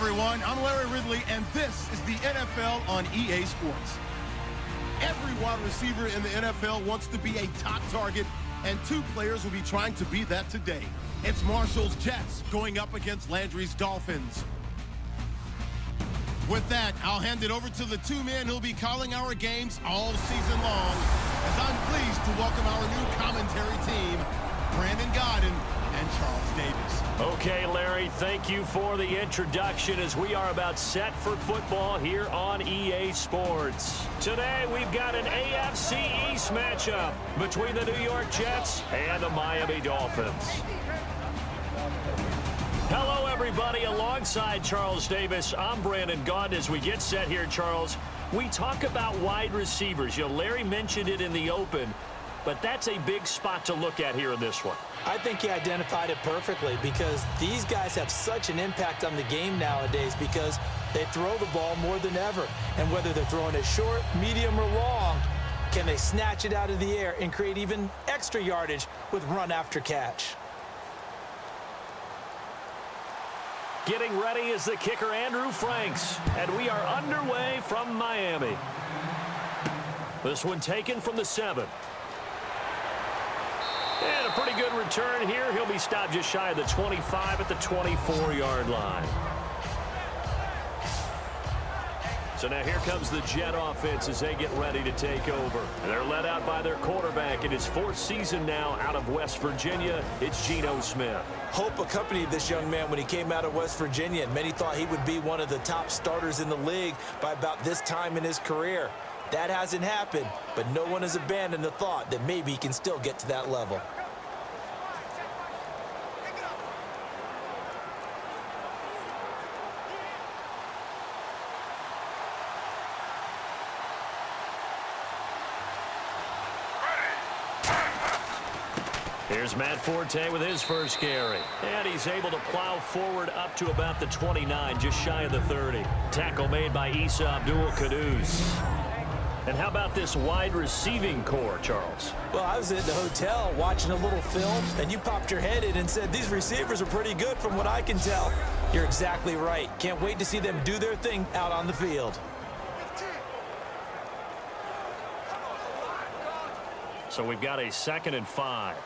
everyone. I'm Larry Ridley, and this is the NFL on EA Sports. Every wide receiver in the NFL wants to be a top target, and two players will be trying to be that today. It's Marshall's Jets going up against Landry's Dolphins. With that, I'll hand it over to the two men who'll be calling our games all season long, as I'm pleased to welcome our new commentary team, Brandon Godden and Charles Davis. Okay, Larry, thank you for the introduction as we are about set for football here on EA Sports. Today, we've got an AFC East matchup between the New York Jets and the Miami Dolphins. Hello, everybody. Alongside Charles Davis, I'm Brandon Godden. As we get set here, Charles, we talk about wide receivers. You know, Larry mentioned it in the open, but that's a big spot to look at here in this one. I think he identified it perfectly because these guys have such an impact on the game nowadays because they throw the ball more than ever. And whether they're throwing it short, medium, or long, can they snatch it out of the air and create even extra yardage with run after catch? Getting ready is the kicker, Andrew Franks, and we are underway from Miami. This one taken from the 7. And a pretty good return here. He'll be stopped just shy of the 25 at the 24-yard line. So now here comes the Jet offense as they get ready to take over. And they're led out by their quarterback in his 4th season now out of West Virginia. It's Geno Smith. Hope accompanied this young man when he came out of West Virginia, and many thought he would be one of the top starters in the league by about this time in his career. That hasn't happened, but no one has abandoned the thought that maybe he can still get to that level. Here's Matt Forte with his first carry. And he's able to plow forward up to about the 29, just shy of the 30. Tackle made by Issa Abdul-Qaddus. And how about this wide receiving core, Charles? Well, I was at the hotel watching a little film, and you popped your head in and said, these receivers are pretty good from what I can tell. You're exactly right. Can't wait to see them do their thing out on the field. So we've got a 2nd and 5.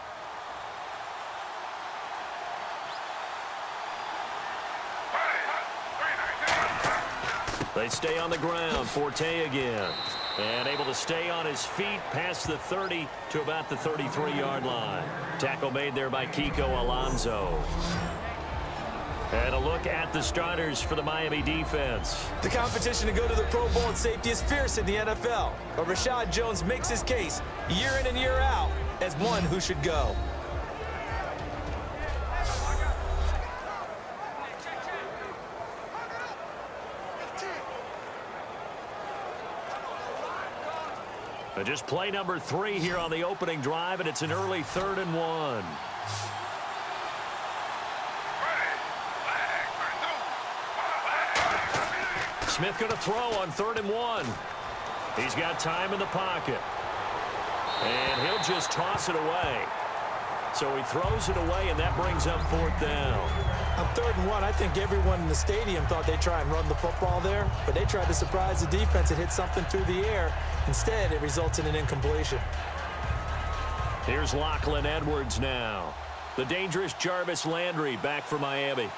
They stay on the ground. Forte again. And able to stay on his feet past the 30 to about the 33-yard line. Tackle made there by Kiko Alonso. And a look at the starters for the Miami defense. The competition to go to the Pro Bowl at safety is fierce in the NFL. But Rashad Jones makes his case year in and year out as one who should go. Just play number 3 here on the opening drive, and it's an early 3rd and 1. Smith going to throw on 3rd and 1. He's got time in the pocket. And he'll just toss it away. So he throws it away, and that brings up 4th down. On 3rd and 1, I think everyone in the stadium thought they'd try and run the football there, but they tried to surprise the defense and hit something through the air. Instead, it results in an incompletion. Here's Lachlan Edwards now. The dangerous Jarvis Landry back for Miami.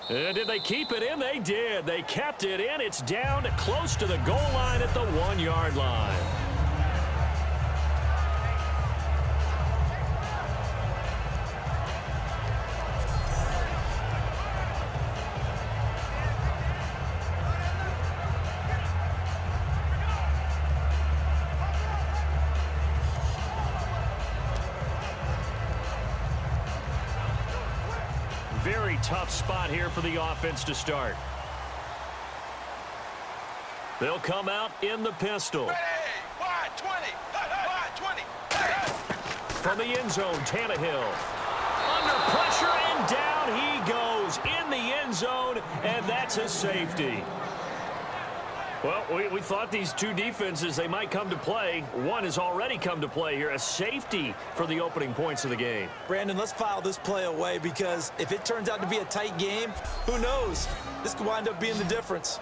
Did they keep it in? They did. They kept it in. It's down to close to the goal line at the 1-yard line. Very tough spot here for the offense to start. They'll come out in the pistol. Wide 20. Wide 20. From the end zone, Tannehill. Under pressure and And down he goes in the end zone, and that's a safety. Well, we thought these two defenses, they might come to play. One has already come to play here, a safety for the opening points of the game. Brandon, let's file this play away because if it turns out to be a tight game, who knows? This could wind up being the difference.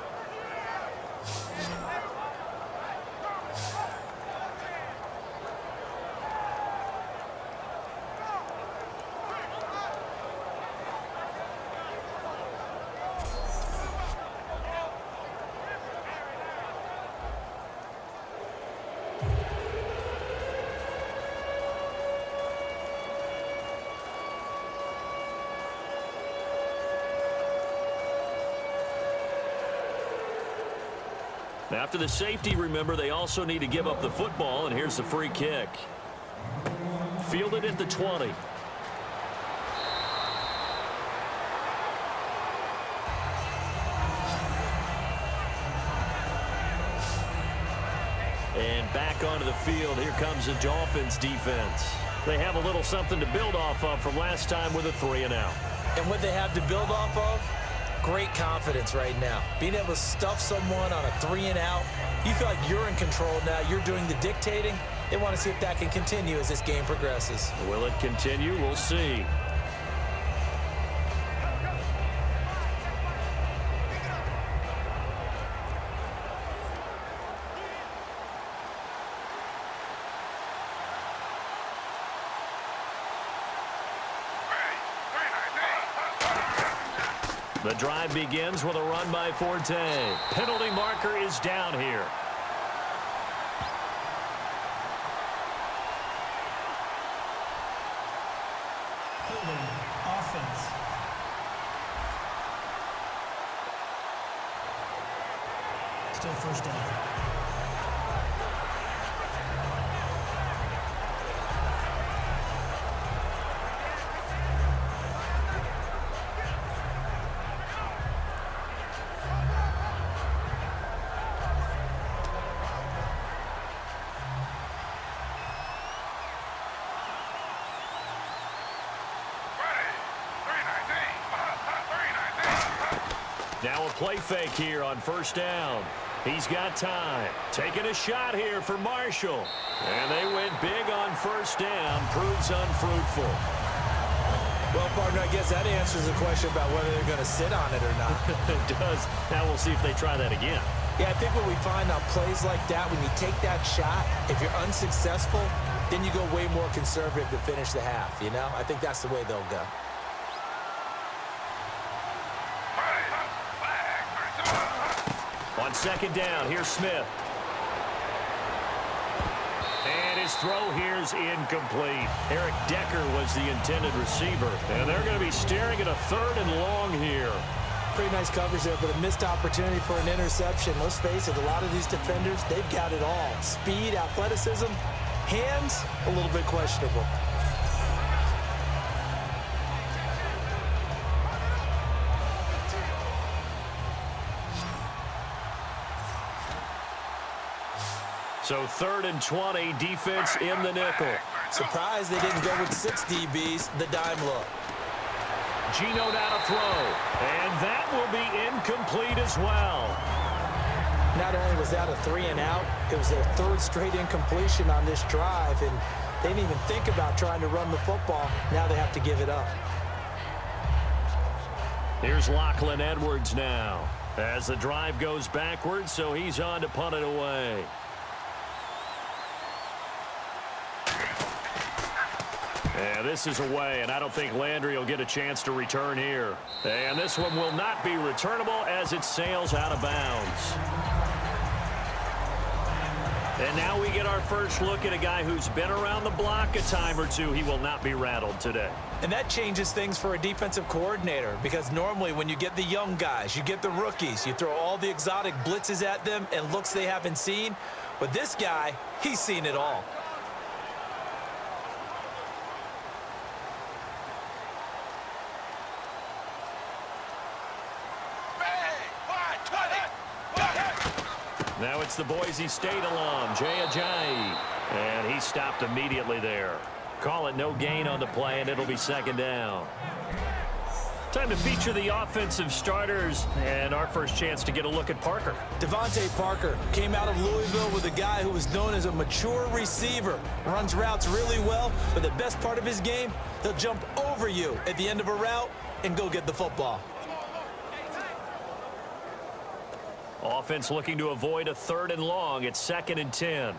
After the safety, remember, they also need to give up the football, and here's the free kick. Fielded at the 20. And back onto the field, here comes the Dolphins defense. They have a little something to build off of from last time with a 3-and-out. And what they have to build off of? Great confidence right now. Being able to stuff someone on a 3-and-out, you feel like you're in control now. You're doing the dictating. They want to see if that can continue as this game progresses. Will it continue? We'll see. The drive begins with a run by Forte. Penalty marker is down here. Holding offense. Still first down. Now a play fake here on first down. He's got time. Taking a shot here for Marshall. And they went big on first down. Proves unfruitful. Well, partner, I guess that answers the question about whether they're going to sit on it or not. It does. Now we'll see if they try that again. Yeah, I think what we find on plays like that, when you take that shot, if you're unsuccessful, then you go way more conservative to finish the half, you know? I think that's the way they'll go. On second down, here's Smith. And his throw here's incomplete. Eric Decker was the intended receiver. And they're going to be staring at a 3rd and long here. Pretty nice coverage there, but a missed opportunity for an interception. Let's face it, a lot of these defenders, they've got it all. Speed, athleticism, hands, a little bit questionable. So 3rd and 20, defense in the nickel. Surprised they didn't go with 6 DBs, the dime look. Gino now to throw, and that will be incomplete as well. Not only was that a 3-and-out, it was their 3rd straight incompletion on this drive, and they didn't even think about trying to run the football. Now they have to give it up. Here's Lachlan Edwards now. As the drive goes backwards, so he's on to punt it away. Yeah, this is away, and I don't think Landry will get a chance to return here. And this one will not be returnable as it sails out of bounds. And now we get our first look at a guy who's been around the block a time or two. He will not be rattled today. And that changes things for a defensive coordinator, because normally when you get the young guys, you get the rookies, you throw all the exotic blitzes at them and looks they haven't seen. But this guy, he's seen it all. Now it's the Boise State alum, Jay Ajayi. And he stopped immediately there. Call it no gain on the play, and it'll be 2nd down. Time to feature the offensive starters and our first chance to get a look at Parker. Devontae Parker came out of Louisville with a guy who was known as a mature receiver. Runs routes really well, but the best part of his game, he'll jump over you at the end of a route and go get the football. Offense looking to avoid a 3rd and long. It's 2nd and 10.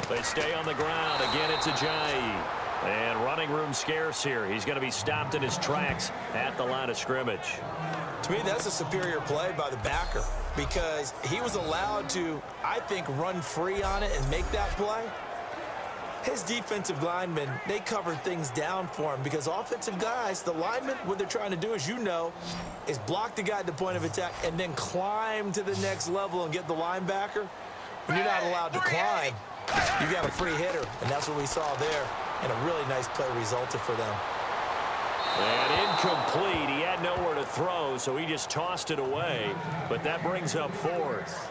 They stay on the ground. Again, it's Ajayi. And running room scarce here. He's going to be stopped in his tracks at the line of scrimmage. To me, that's a superior play by the backer because he was allowed to, I think, run free on it and make that play. His defensive linemen, they covered things down for him because offensive guys, the linemen, what they're trying to do, as you know, is block the guy at the point of attack and then climb to the next level and get the linebacker. When you're not allowed to climb, you got a free hitter, and that's what we saw there, and a really nice play resulted for them. And incomplete. He had nowhere to throw, so he just tossed it away, but that brings up 4th.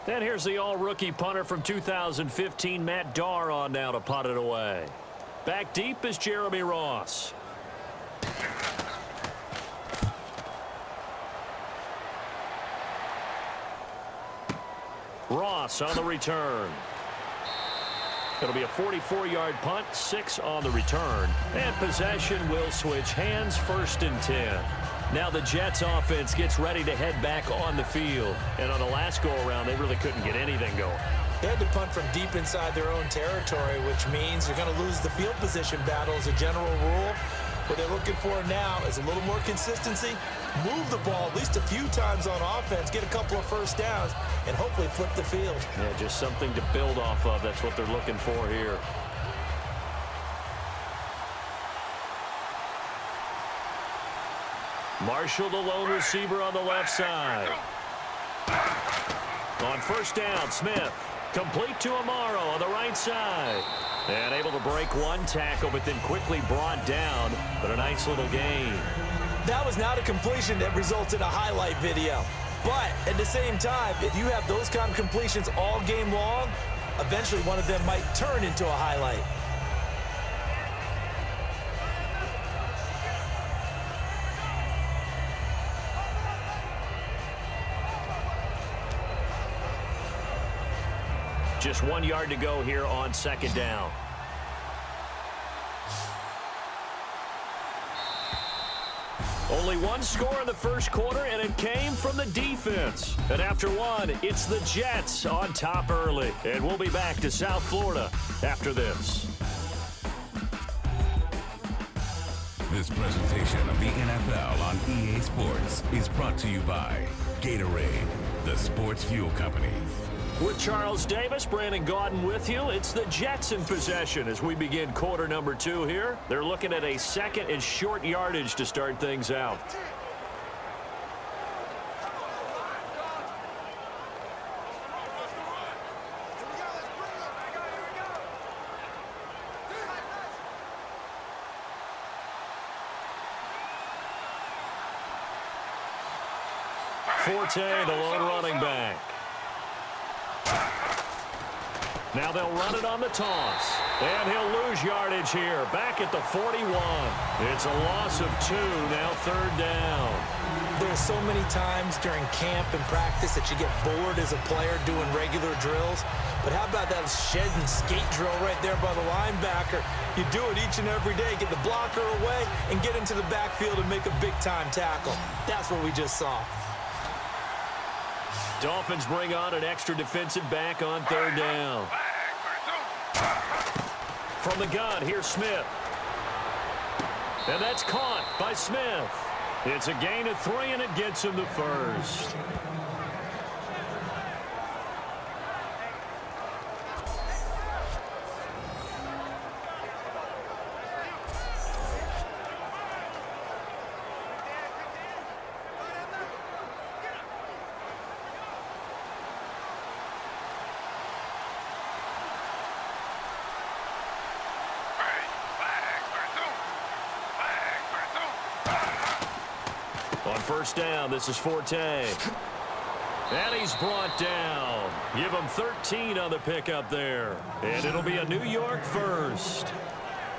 And here's the all-rookie punter from 2015, Matt Darr, on now to punt it away. Back deep is Jeremy Ross. Ross on the return. It'll be a 44-yard punt, 6 on the return. And possession will switch hands, 1st and 10. Now the Jets offense gets ready to head back on the field. And on the last go-around, they really couldn't get anything going. They had to punt from deep inside their own territory, which means you're going to lose the field position battle as a general rule. What they're looking for now is a little more consistency, move the ball at least a few times on offense, get a couple of first downs, and hopefully flip the field. Yeah, just something to build off of. That's what they're looking for here. Marshall, the lone receiver on the left side. On 1st down, Smith. Complete to Amaro on the right side. And able to break one tackle, but then quickly brought down. But a nice little gain. That was not a completion that results in a highlight video. But at the same time, if you have those kind of completions all game long, eventually one of them might turn into a highlight. Just 1 yard to go here on 2nd down. Only one score in the first quarter, and it came from the defense. And after one, it's the Jets on top early. And we'll be back to South Florida after this. This presentation of the NFL on EA Sports is brought to you by Gatorade, the sports fuel company. With Charles Davis, Brandon Gaudin with you. It's the Jets in possession as we begin quarter number 2 here. They're looking at a 2nd and short yardage to start things out. Forte, the lone running back. Now they'll run it on the toss. And he'll lose yardage here. Back at the 41. It's a loss of 2. Now 3rd down. There's so many times during camp and practice that you get bored as a player doing regular drills. But how about that shed and skate drill right there by the linebacker? You do it each and every day. Get the blocker away and get into the backfield and make a big-time tackle. That's what we just saw. Dolphins bring on an extra defensive back on 3rd down. From the gun, here's Smith. And that's caught by Smith. It's a gain of 3, and it gets him the 1st. first down. This is Forte. And he's brought down. Give him 13 on the pickup there. And it'll be a New York first.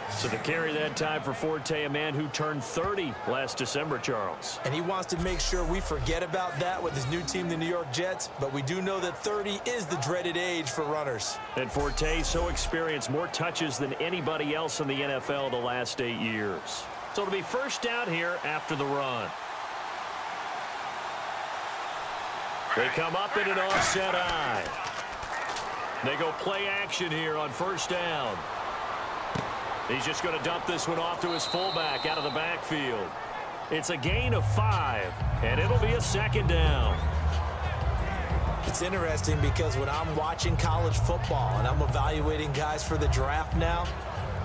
So to carry that time for Forte, a man who turned 30 last December, Charles. And he wants to make sure we forget about that with his new team, the New York Jets. But we do know that 30 is the dreaded age for runners. And Forte, so experienced, more touches than anybody else in the NFL the last 8 years. So it'll be first down here after the run. They come up in an offset eye. They go play action here on first down. He's just going to dump this one off to his fullback out of the backfield. It's a gain of 5, and it'll be a second down. It's interesting because when I'm watching college football and I'm evaluating guys for the draft now,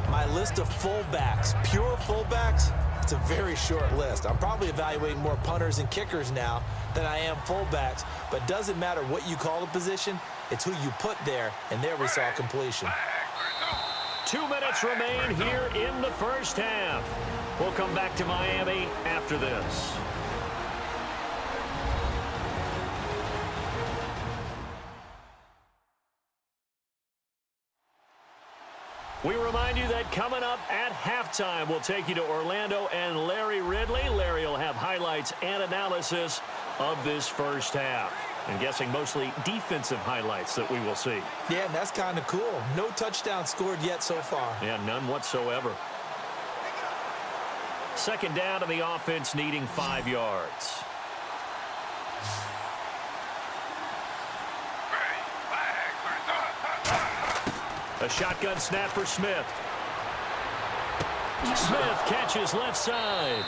my list of fullbacks, pure fullbacks, it's a very short list. I'm probably evaluating more punters and kickers now than I am fullbacks, but doesn't matter what you call the position, it's who you put there, and there we saw completion. 2 minutes remain here in the first half. We'll come back to Miami after this. We remind you that coming up at halftime, we'll take you to Orlando and Larry Ridley. Larry will have highlights and analysis of this first half. I'm guessing mostly defensive highlights that we will see. Yeah, and that's kind of cool. No touchdown scored yet so far. Yeah, none whatsoever. Second down to the offense needing 5 yards. A shotgun snap for Smith. Smith catches left side.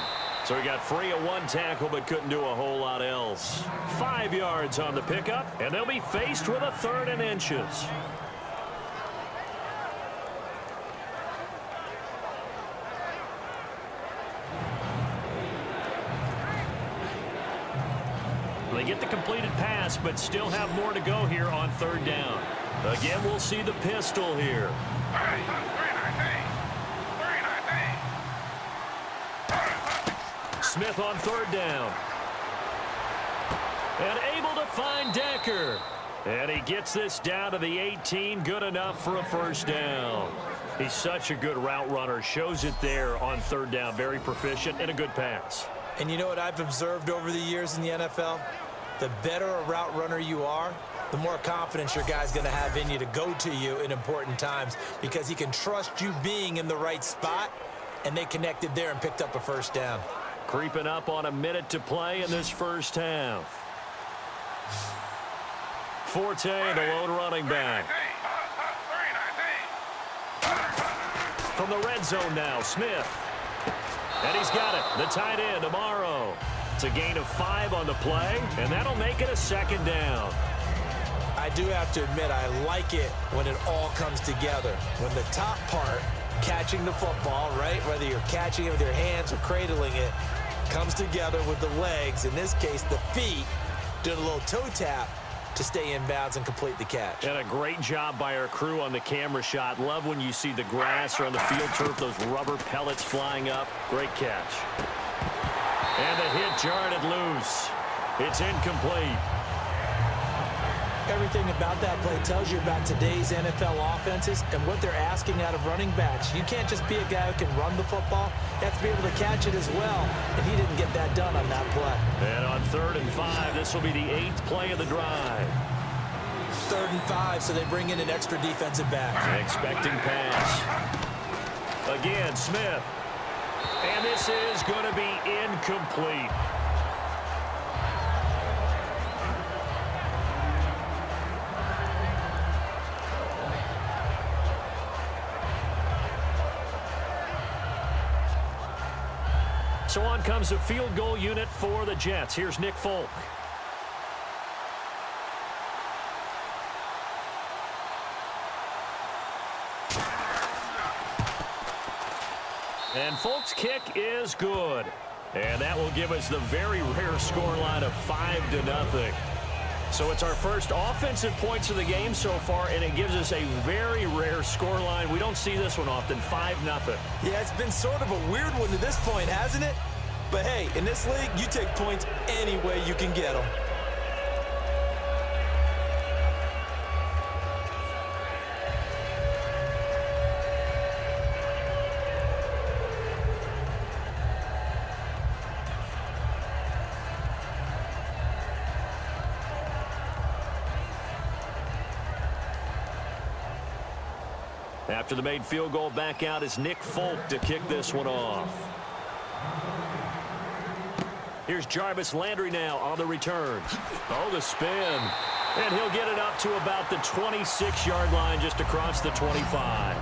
So he got free of 1 tackle but couldn't do a whole lot else. 5 yards on the pickup, and they'll be faced with a 3rd and inches. They get the completed pass, but still have more to go here on 3rd down. Again, we'll see the pistol here. Smith on 3rd down. And able to find Decker. And he gets this down to the 18. Good enough for a first down. He's such a good route runner. Shows it there on 3rd down. Very proficient and a good pass. And you know what I've observed over the years in the NFL? The better a route runner you are, the more confidence your guy's going to have in you to go to you in important times because he can trust you being in the right spot, and they connected there and picked up a first down. Creeping up on a minute to play in this first half. Forte, the lone running back. From the red zone now, Smith. And he's got it, the tight end, Amaro. It's a gain of 5 on the play, and that'll make it a second down. I do have to admit, I like it when it all comes together. When the top part, catching the football, right, whether you're catching it with your hands or cradling it, comes together with the legs, in this case the feet, doing a little toe tap to stay in bounds and complete the catch. And a great job by our crew on the camera shot. Love when you see the grass or on the field turf, those rubber pellets flying up. Great catch. And the hit jarred it loose. It's incomplete. Everything about that play tells you about today's NFL offenses and what they're asking out of running backs. You can't just be a guy who can run the football. You have to be able to catch it as well, and he didn't get that done on that play. And on 3rd and 5, this will be the 8th play of the drive. 3rd and 5, so they bring in an extra defensive back. Expecting pass. Again, Smith. And this is going to be incomplete. So on comes the field goal unit for the Jets. Here's Nick Folk. And Folk's kick is good. And that will give us the very rare scoreline of 5-0. So it's our first offensive points of the game so far, and it gives us a very rare scoreline. We don't see this one often, 5-0. Yeah, it's been sort of a weird one to this point, hasn't it? But hey, in this league, you take points any way you can get them. After the made field goal, back out is Nick Folk to kick this one off. Here's Jarvis Landry now on the return. Oh, the spin. And he'll get it up to about the 26-yard line, just across the 25.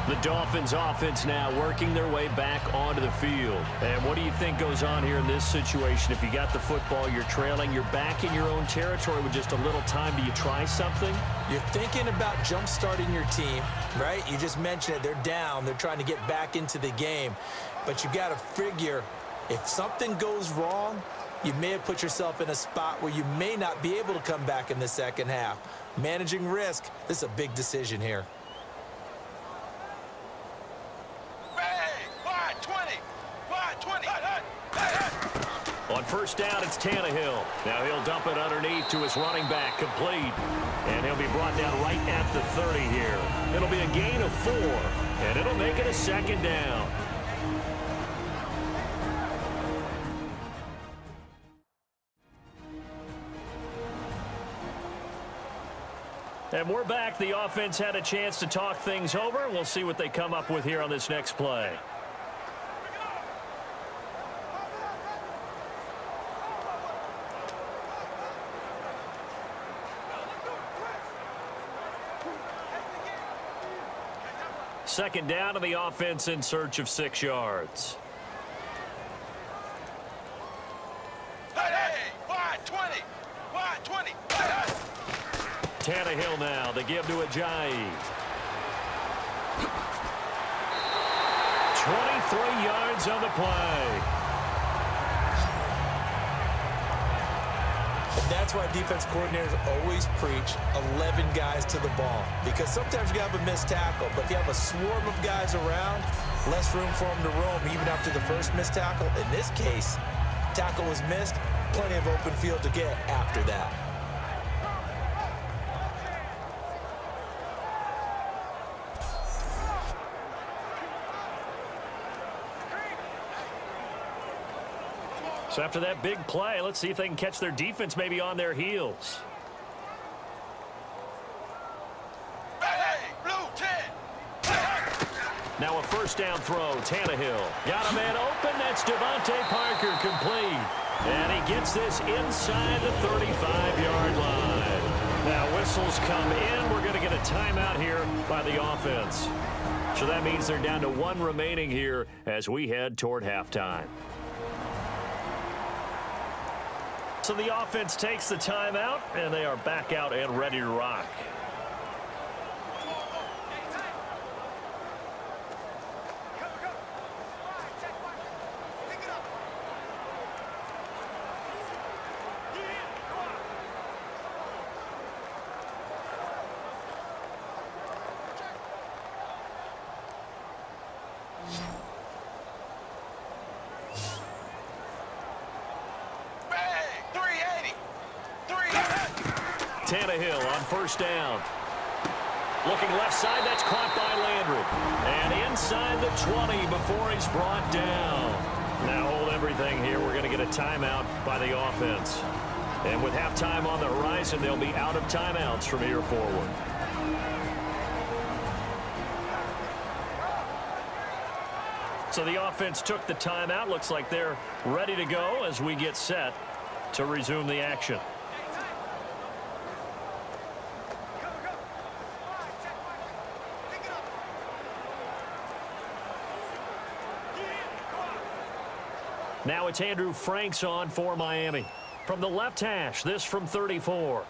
The Dolphins offense now working their way back onto the field. And what do you think goes on here in this situation? If you got the football, you're trailing, you're back in your own territory with just a little time. Do you try something? You're thinking about jump-starting your team, right? You just mentioned it. They're down. They're trying to get back into the game. But you got to figure, if something goes wrong, you may have put yourself in a spot where you may not be able to come back in the second half. Managing risk, this is a big decision here. On first down, it's Tannehill. Now he'll dump it underneath to his running back, complete. And he'll be brought down right at the 30 here. It'll be a gain of 4, and it'll make it a second down. And we're back. The offense had a chance to talk things over. We'll see what they come up with here on this next play. Second down to the offense in search of 6 yards. Wide 20. Tannehill now, they give to Ajayi. 23 yards on the play. And that's why defense coordinators always preach 11 guys to the ball. Because sometimes you have a missed tackle, but if you have a swarm of guys around, less room for them to roam even after the first missed tackle. In this case, tackle was missed, plenty of open field to get after that. So after that big play, let's see if they can catch their defense maybe on their heels. Now a first down throw, Tannehill. Got a man open, that's Devontae Parker, complete. And he gets this inside the 35-yard line. Now whistles come in. We're going to get a timeout here by the offense. So that means they're down to 1 remaining here as we head toward halftime. So the offense takes the timeout, and they are back out and ready to rock. Tannehill on first down. Looking left side, that's caught by Landry. And inside the 20 before he's brought down. Now hold everything here. We're going to get a timeout by the offense. And with halftime on the horizon, they'll be out of timeouts from here forward. So the offense took the timeout. Looks like they're ready to go as we get set to resume the action. Now it's Andrew Franks on for Miami. From the left hash, this from 34.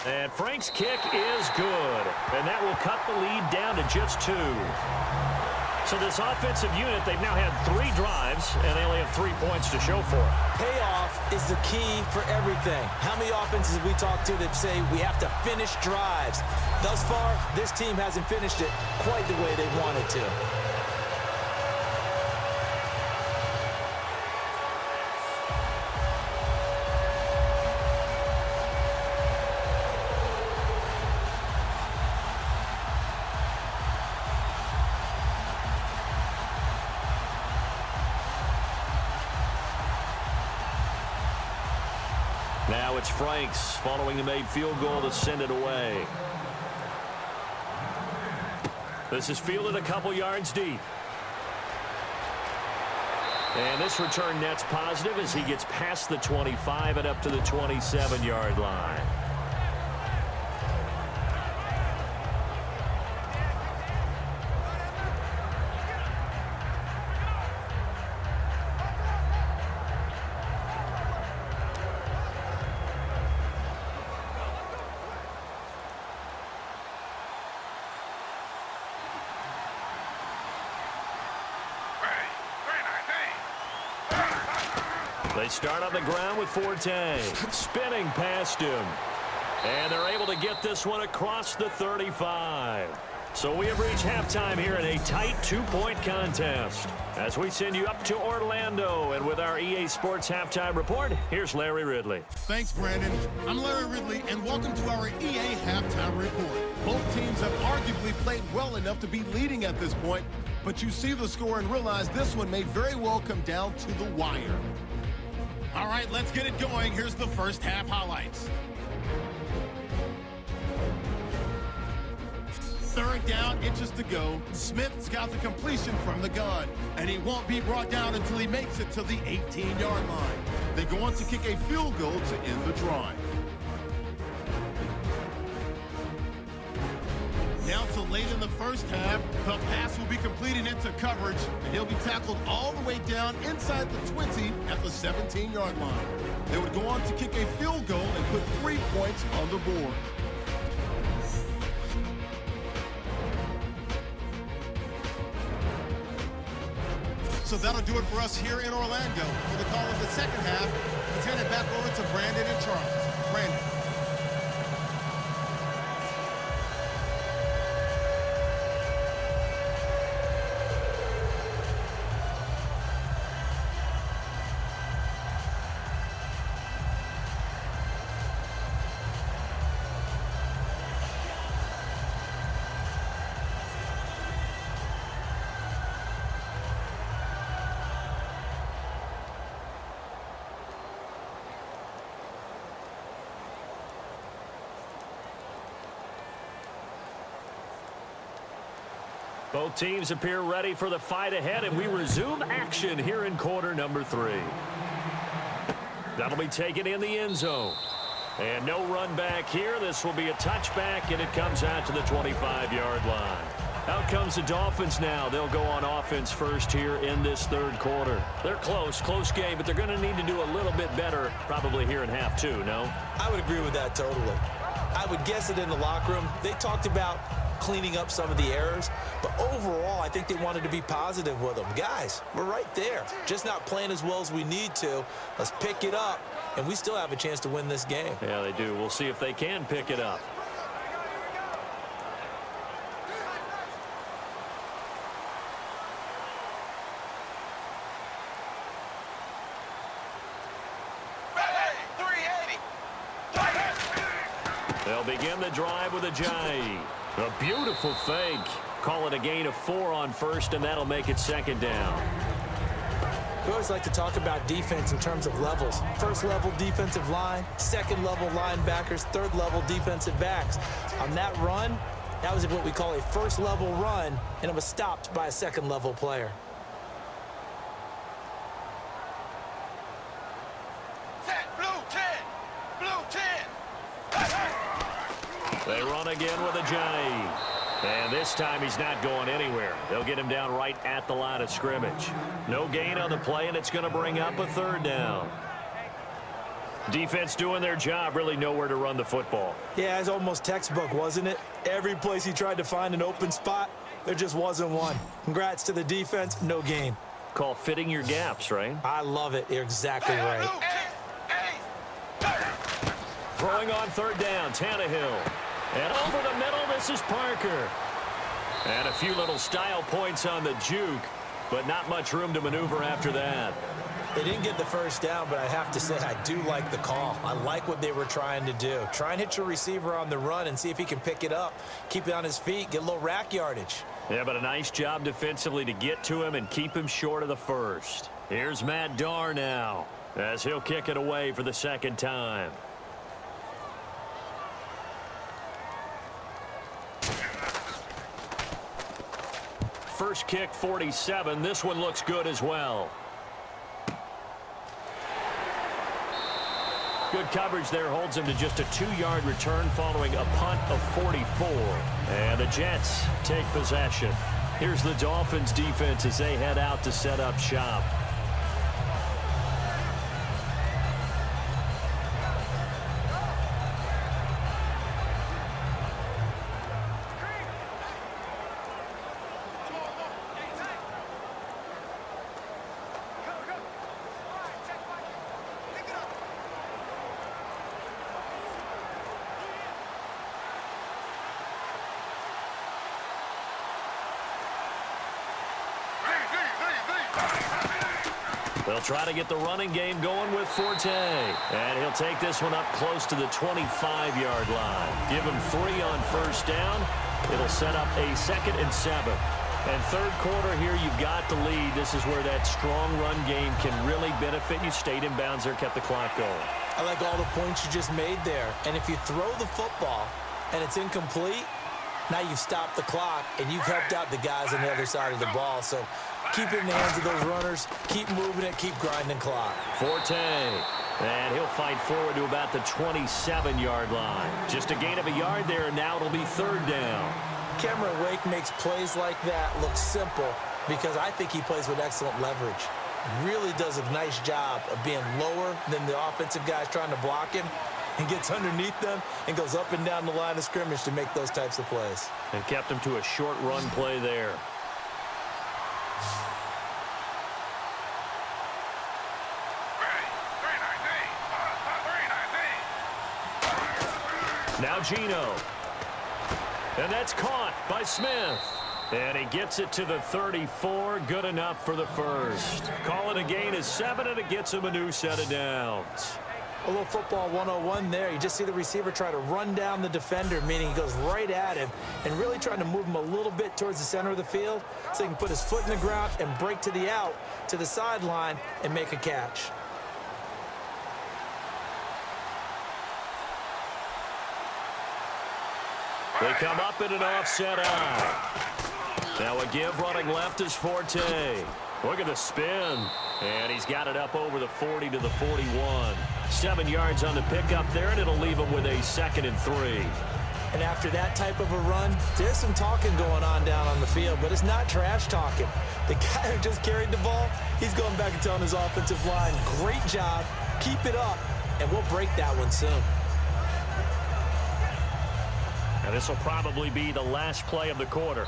And Frank's kick is good. And that will cut the lead down to just 2. So this offensive unit, they've now had 3 drives, and they only have 3 points to show for it. Payoff is the key for everything. How many offenses have we talked to that say we have to finish drives? Thus far, this team hasn't finished it quite the way they wanted to. Now it's Franks following the made field goal to send it away. This is fielded a couple yards deep. And this return net's positive as he gets past the 25 and up to the 27-yard line. They start on the ground with Forte, spinning past him. And they're able to get this one across the 35. So we have reached halftime here in a tight 2-point contest. As we send you up to Orlando, and with our EA Sports Halftime Report, here's Larry Ridley. Thanks, Brandon. I'm Larry Ridley, and welcome to our EA Halftime Report. Both teams have arguably played well enough to be leading at this point, but you see the score and realize this one may very well come down to the wire. All right, let's get it going. Here's the first half highlights. Third down, inches to go. Smith's got the completion from the gun, and he won't be brought down until he makes it to the 18-yard line. They go on to kick a field goal to end the drive. Now to late in the first half, the pass will be completed into coverage, and he'll be tackled all the way down inside the 20 at the 17-yard line. They would go on to kick a field goal and put 3 points on the board. So that'll do it for us here in Orlando. For the call of the second half, let's hand it back over to Brandon and Charles. Brandon. Both teams appear ready for the fight ahead, and we resume action here in quarter number 3. That'll be taken in the end zone. And no run back here. This will be a touchback, and it comes out to the 25-yard line. Out comes the Dolphins now. They'll go on offense first here in this third quarter. They're close game, but they're going to need to do a little bit better probably here in half 2, no? I would agree with that totally. I would guess it in the locker room. They talked about cleaning up some of the errors, but overall I think they wanted to be positive with them. Guys, we're right there, just not playing as well as we need to. Let's pick it up, and we still have a chance to win this game. Yeah, they do. We'll see if they can pick it up. They'll begin the drive with a jive. A beautiful fake. Call it a gain of 4 on first, and that'll make it second down. We always like to talk about defense in terms of levels. First level defensive line, second level linebackers, third level defensive backs. On that run, that was what we call a first level run, and it was stopped by a second level player. They run again with a jive. And this time he's not going anywhere. They'll get him down right at the line of scrimmage. No gain on the play, and it's going to bring up a third down. Defense doing their job, really nowhere to run the football. Yeah, it's almost textbook, wasn't it? Every place he tried to find an open spot, there just wasn't one. Congrats to the defense, no gain. Call fitting your gaps, right? I love it. You're exactly right. Throwing on third down, Tannehill. And over the middle, this is Parker. And a few little style points on the juke, but not much room to maneuver after that. They didn't get the first down, but I have to say I do like the call. I like what they were trying to do. Try and hit your receiver on the run and see if he can pick it up, keep it on his feet, get a little rack yardage. Yeah, but a nice job defensively to get to him and keep him short of the first. Here's Matt Darr now as he'll kick it away for the second time. First kick, 47. This one looks good as well. Good coverage there holds him to just a 2-yard return following a punt of 44. And the Jets take possession. Here's the Dolphins defense as they head out to set up shop. They'll try to get the running game going with Forte. And he'll take this one up close to the 25-yard line. Give him 3 on first down. It'll set up a 2nd and 7. And third quarter here, you've got the lead. This is where that strong run game can really benefit you. Stayed in bounds there, kept the clock going. I like all the points you just made there. And if you throw the football and it's incomplete, now you've stopped the clock and you've helped out the guys on the other side of the ball. So keep it in the hands of those runners. Keep moving it. Keep grinding clock. Forte. And he'll fight forward to about the 27-yard line. Just a gain of a yard there, and now it'll be third down. Cameron Wake makes plays like that look simple because I think he plays with excellent leverage. Really does a nice job of being lower than the offensive guys trying to block him and gets underneath them and goes up and down the line of scrimmage to make those types of plays. And kept him to a short run play there. Now Geno. And that's caught by Smith. And he gets it to the 34. Good enough for the first. Call it a gain of 7, and it gets him a new set of downs. A little football 101 there. You just see the receiver try to run down the defender, meaning he goes right at him and really trying to move him a little bit towards the center of the field so he can put his foot in the ground and break to the out, to the sideline, and make a catch. They come up in an offset eye. Now a give running left is Forte. Look at the spin. And he's got it up over the 40 to the 41. 7 yards on the pickup there, and it'll leave him with a 2nd and 3. And after that type of a run, there's some talking going on down on the field, but it's not trash talking. The guy who just carried the ball, he's going back and telling his offensive line, great job, keep it up, and we'll break that one soon. And this will probably be the last play of the quarter.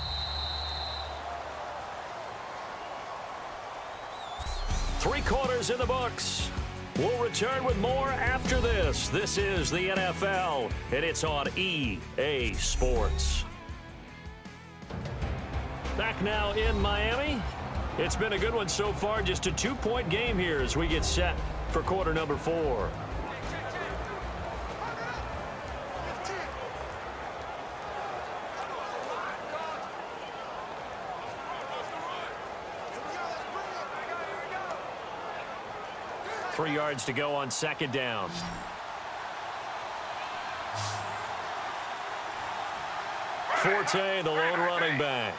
3 quarters in the books. We'll return with more after this. This is the NFL, and it's on EA Sports. Back now in Miami. It's been a good one so far. Just a 2-point game here as we get set for quarter number 4. Three yards to go on second down. Forte, the lone running back.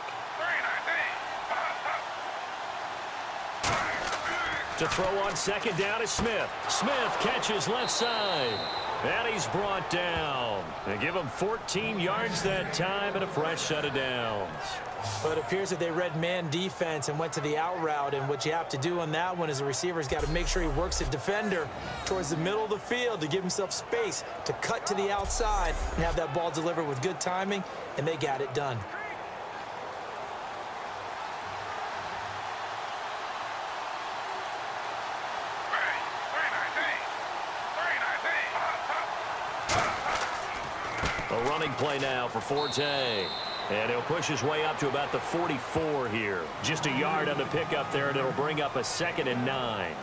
To throw on second down is Smith. Smith catches left side. And he's brought down. They give him 14 yards that time and a fresh set of downs. But it appears that they read man defense and went to the out route. And what you have to do on that one is the receiver's got to make sure he works the defender towards the middle of the field to give himself space to cut to the outside and have that ball delivered with good timing, and they got it done. A running play now for Forte. And he'll push his way up to about the 44 here. Just a yard on the pickup there, and it'll bring up a 2nd and 9.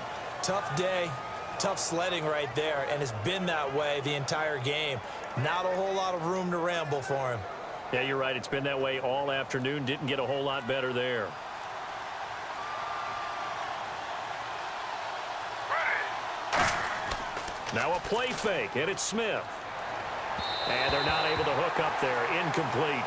Tough day, tough sledding right there, and it's been that way the entire game. Not a whole lot of room to ramble for him. Yeah, you're right. It's been that way all afternoon. Didn't get a whole lot better there. Now a play fake, and it's Smith. And they're not able to hook up there. Incomplete.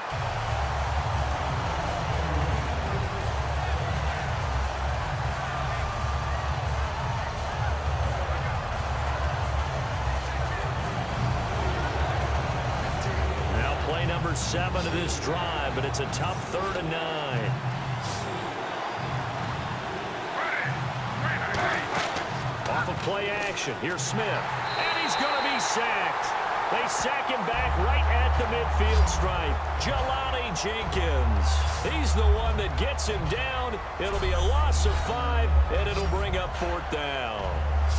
Now play number 7 of this drive, but it's a tough 3rd and 9. Off of play action. Here's Smith. And he's going to be sacked. They sack him back right at the midfield stripe. Jelani Jenkins. He's the one that gets him down. It'll be a loss of 5, and it'll bring up 4th down.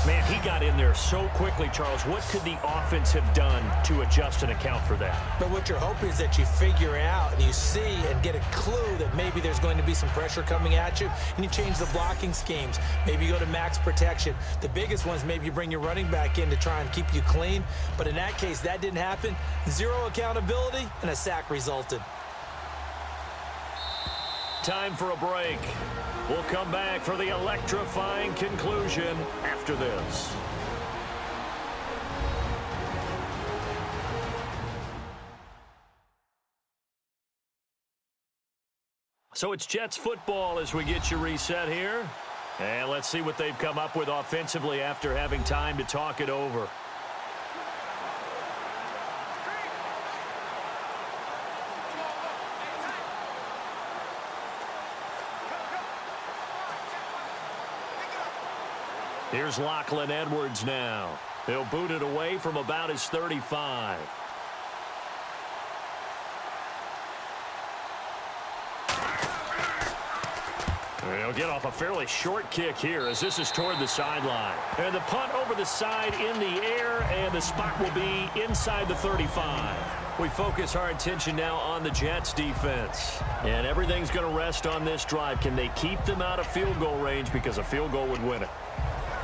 Man, he got in there so quickly, Charles. What could the offense have done to adjust and account for that? But what you're hoping is that you figure out and you see and get a clue that maybe there's going to be some pressure coming at you, and you change the blocking schemes. Maybe you go to max protection. The biggest one is maybe you bring your running back in to try and keep you clean. But in that case, that didn't happen. 0 accountability, and a sack resulted. Time for a break. We'll come back for the electrifying conclusion after this. So it's Jets football as we get you reset here. And let's see what they've come up with offensively after having time to talk it over. Here's Lachlan Edwards now. He'll boot it away from about his 35. He'll get off a fairly short kick here as this is toward the sideline. And the punt over the side in the air, and the spot will be inside the 35. We focus our attention now on the Jets defense. And everything's going to rest on this drive. Can they keep them out of field goal range, because a field goal would win it?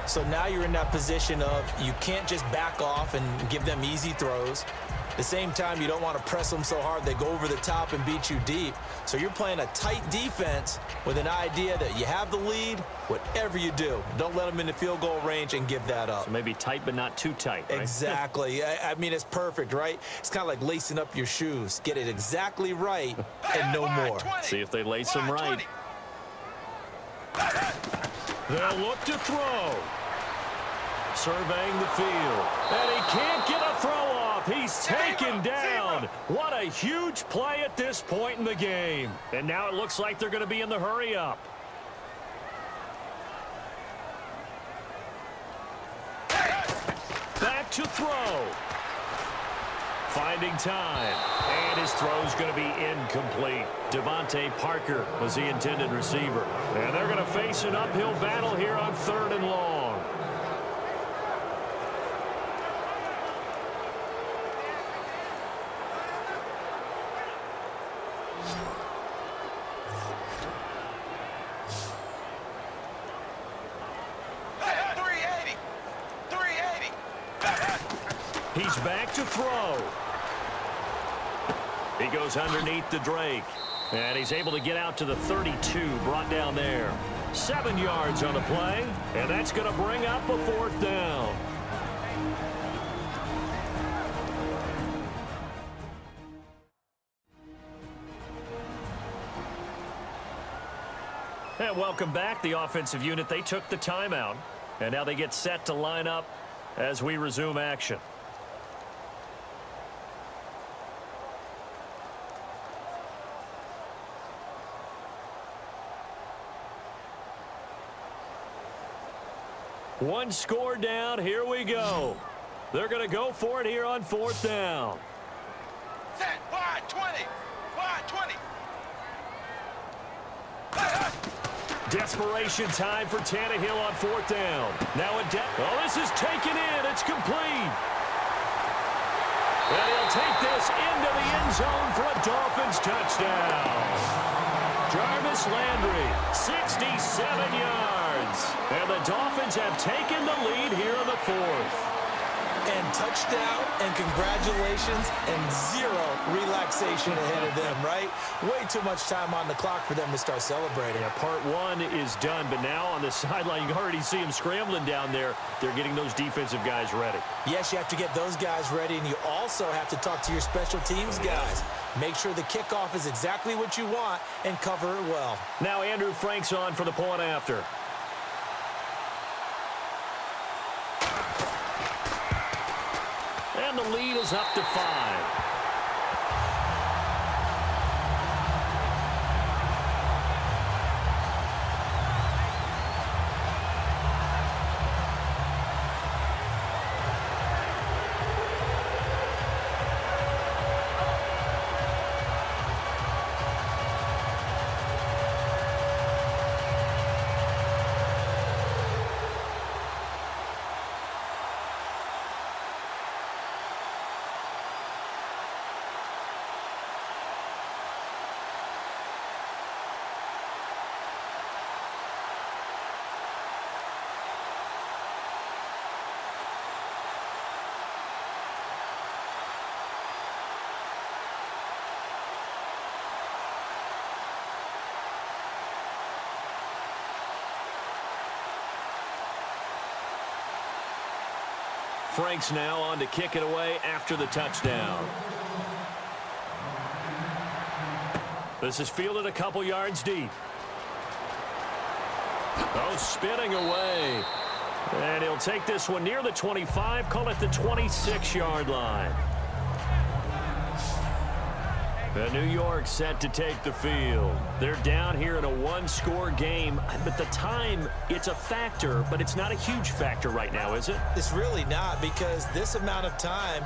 So now you're in that position of you can't just back off and give them easy throws. At the same time, you don't want to press them so hard they go over the top and beat you deep. So you're playing a tight defense with an idea that you have the lead, whatever you do. Don't let them in the field goal range and give that up. So maybe tight but not too tight, right? Exactly. I mean, it's perfect, right? It's kind of like lacing up your shoes. Get it exactly right and no more. See if they lace them right. They'll look to throw. Surveying the field. And he can't get a throw off. He's taken down. What a huge play at this point in the game. And now it looks like they're going to be in the hurry up. Back to throw. Finding time. And his throw's going to be incomplete. Devontae Parker was the intended receiver. And they're going to face an uphill battle here on 3rd and long. He's back to throw. He goes underneath the Drake. And he's able to get out to the 32, brought down there. 7 yards on the play. And that's going to bring up a 4th down. And welcome back. The offensive unit, they took the timeout. And now they get set to line up as we resume action. One score down. Here we go. They're going to go for it here on 4th down. Set. Wide 20. Wide 20. Desperation time for Tannehill on 4th down. Now this is taken in. It's complete. And he'll take this into the end zone for a Dolphins touchdown. Jarvis Landry, 67 yards. And the Dolphins have taken the lead here in the 4th. And touchdown and congratulations and zero relaxation ahead of them, right? Way too much time on the clock for them to start celebrating. Yeah, part one is done, but now on the sideline, you can already see them scrambling down there. They're getting those defensive guys ready. Yes, you have to get those guys ready, and you also have to talk to your special teams guys. Make sure the kickoff is exactly what you want and cover it well. Now Andrew Frank's on for the point after. And the lead is up to 5. Frank's now on to kick it away after the touchdown. This is fielded a couple yards deep. Oh, spinning away. And he'll take this one near the 25, call it the 26-yard line. And New York set to take the field. They're down here in a one-score game. But the time, it's a factor, but it's not a huge factor right now, is it? It's really not, because this amount of time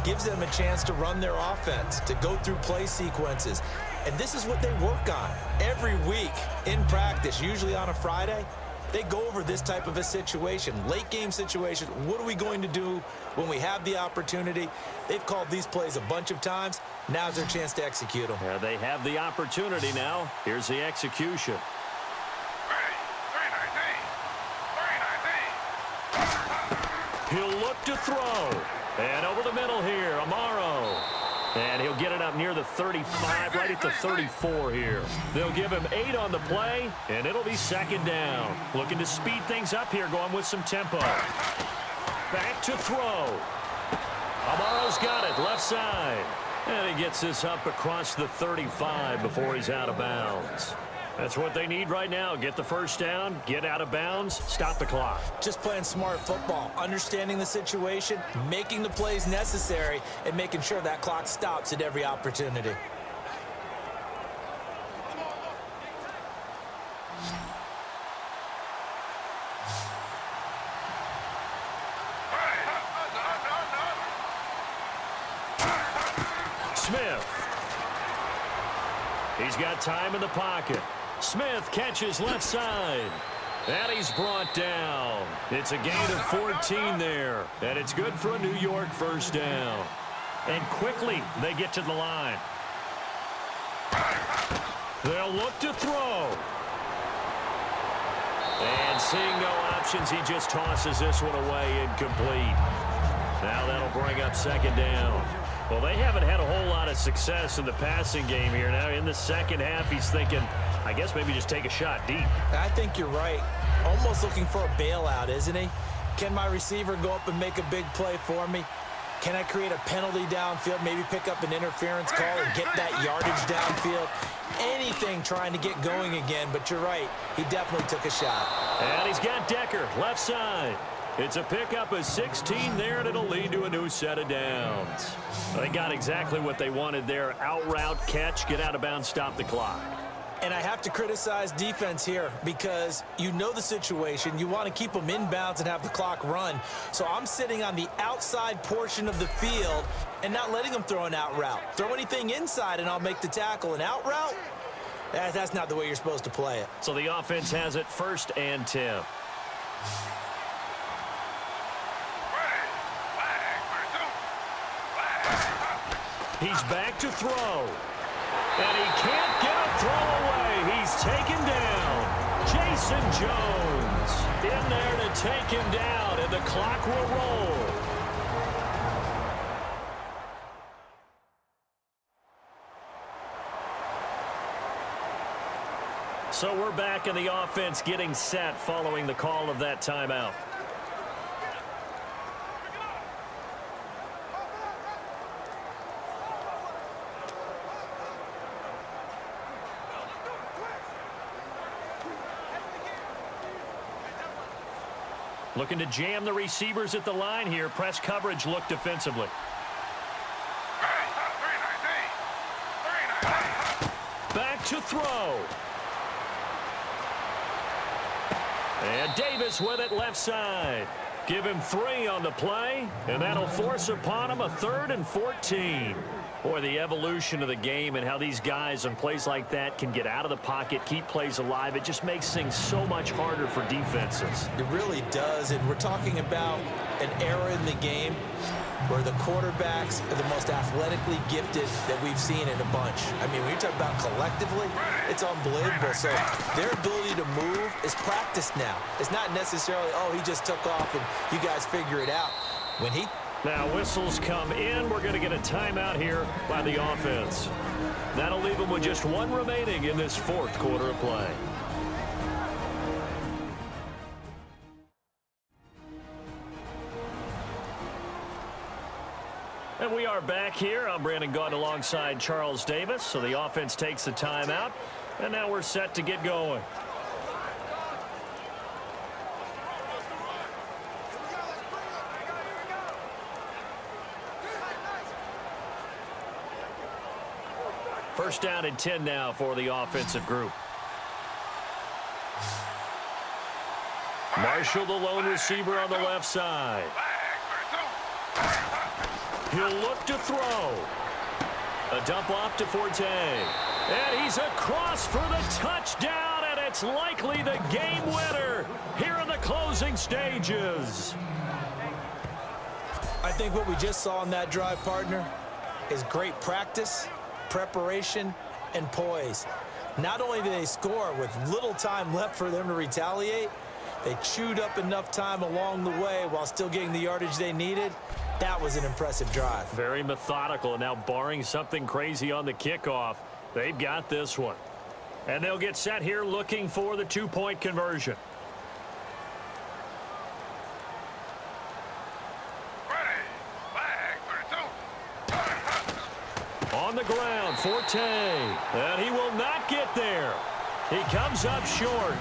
gives them a chance to run their offense, to go through play sequences. And this is what they work on every week in practice, usually on a Friday. They go over this type of a situation, late game situation. What are we going to do when we have the opportunity? They've called these plays a bunch of times. Now's their chance to execute them. Yeah, they have the opportunity now. Here's the execution. He'll look to throw. And over the middle here, Amaro. And he'll get it up near the 35, right at the 34 here. They'll give him 8 on the play, and it'll be second down. Looking to speed things up here, going with some tempo. Back to throw. Amaro's got it, left side. And he gets this up across the 35 before he's out of bounds. That's what they need right now. Get the first down, get out of bounds, stop the clock. Just playing smart football, understanding the situation, making the plays necessary, and making sure that clock stops at every opportunity. Smith. He's got time in the pocket. Smith catches left side. And he's brought down. It's a gain of 14 there. And it's good for a New York first down. And quickly they get to the line. They'll look to throw. And seeing no options, he just tosses this one away incomplete. Now that'll bring up second down. Well, they haven't had a whole lot of success in the passing game here. Now in the second half, he's thinking, I guess maybe just take a shot deep. I think you're right. Almost looking for a bailout, isn't he? Can my receiver go up and make a big play for me? Can I create a penalty downfield, maybe pick up an interference call and get that yardage downfield? Anything trying to get going again, but you're right. He definitely took a shot. And he's got Decker, left side. It's a pickup of 16 there, and it'll lead to a new set of downs. They got exactly what they wanted there. Out route, catch, get out of bounds, stop the clock. And I have to criticize defense here because you know the situation. You want to keep them inbounds and have the clock run. So I'm sitting on the outside portion of the field and not letting them throw an out route. Throw anything inside and I'll make the tackle. An out route? That's not the way you're supposed to play it. So the offense has it 1st and 10. He's back to throw. And he can't get a throw away. He's taken down. Jason Jones in there to take him down, and the clock will roll. So we're back in the offense getting set following the call of that timeout. Looking to jam the receivers at the line here. Press coverage look defensively. Back to throw. And Davis with it left side. Give him 3 on the play, and that'll force upon him a 3rd and 14. Boy, the evolution of the game and how these guys on plays like that can get out of the pocket, keep plays alive, it just makes things so much harder for defenses. It really does, and we're talking about an era in the game where the quarterbacks are the most athletically gifted that we've seen in a bunch. I mean, when you talk about collectively, it's unbelievable. So their ability to move is practiced now. It's not necessarily, oh, he just took off and you guys figure it out. Now whistles come in. We're going to get a timeout here by the offense. That'll leave them with just 1 remaining in this 4th quarter of play. And we are back here. I'm Brandon Gaudin alongside Charles Davis. So the offense takes a timeout, and now we're set to get going. First down and 10 now for the offensive group. Marshall, the lone receiver on the left side. He'll look to throw. A dump off to Forte. And he's across for the touchdown, and it's likely the game winner here in the closing stages. I think what we just saw in that drive, partner, is great practice, preparation, and poise. Not only did they score with little time left for them to retaliate, they chewed up enough time along the way while still getting the yardage they needed. That was an impressive drive. Very methodical. Now, barring something crazy on the kickoff, they've got this one. And they'll get set here looking for the 2-point conversion. On the ground, Forte. And he will not get there. He comes up short.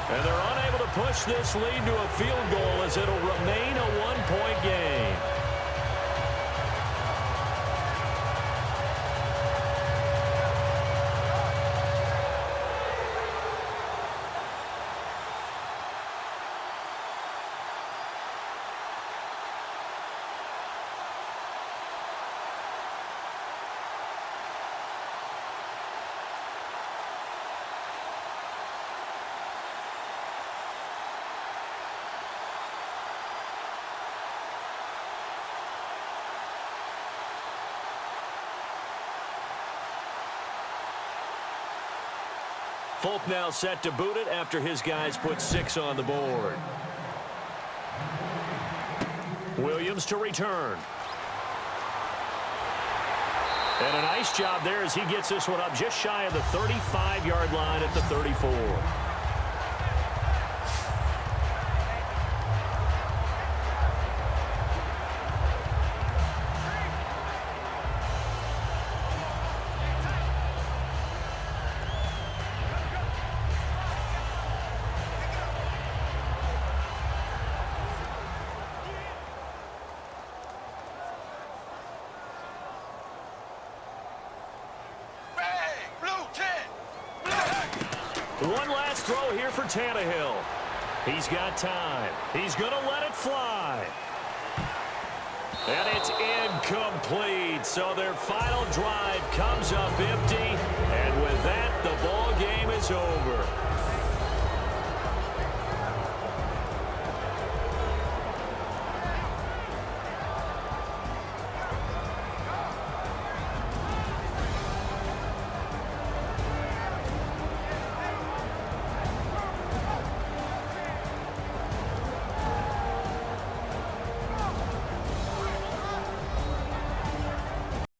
And they're unable to push this lead to a field goal as it'll remain a 1-point game. Folk now set to boot it after his guys put 6 on the board. Williams to return. And a nice job there as he gets this one up just shy of the 35-yard line at the 34. One last throw here for Tannehill. He's got time. He's going to let it fly. And it's incomplete. So their final drive comes up empty.